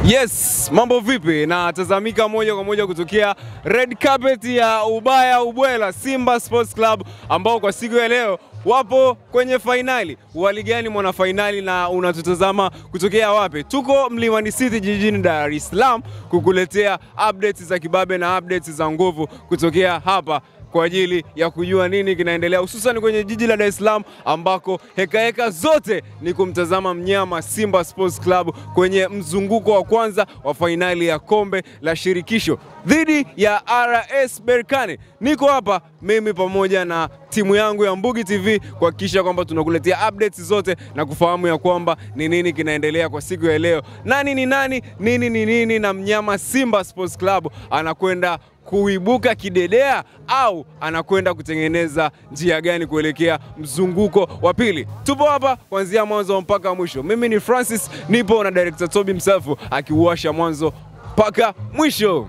Yes, mambo vipi? Na tazamika moja kwa moja kutokea red carpet ya Ubaya Ubwela Simba Sports Club ambao kwa siku ya leo wapo kwenye finali. Wali gani mwana finali na unatutazama kutokea wapi? Tuko Mlimani City jijini Dar es Salaam kukuletea updates za kibabe na updates za nguvu kutokea hapa kwa ajili ya kujua nini kinaendelea hususan kwenye jiji la Dar es Salaam ambako heka zote ni kumtazama mnyama Simba Sports Club kwenye mzunguko wa kwanza wa finali ya kombe la shirikisho dhidi ya RS Berkane. Niko hapa mimi pamoja na timu yangu ya Mbugi TV kuhakikisha kwamba tunakuletea updates zote na kufahamu ya kwamba ni nini kinaendelea kwa siku ya leo. Nani ni nani, nini ni nini, na mnyama Simba Sports Club anakwenda kuibuka kidedea au anakwenda kutengeneza njia gani kuelekea mzunguko wa pili. Tupo hapa kuanzia mwanzo mpaka mwisho. Mimi ni Francis, nipo na director Toby himself akiuasha mwanzo mpaka mwisho.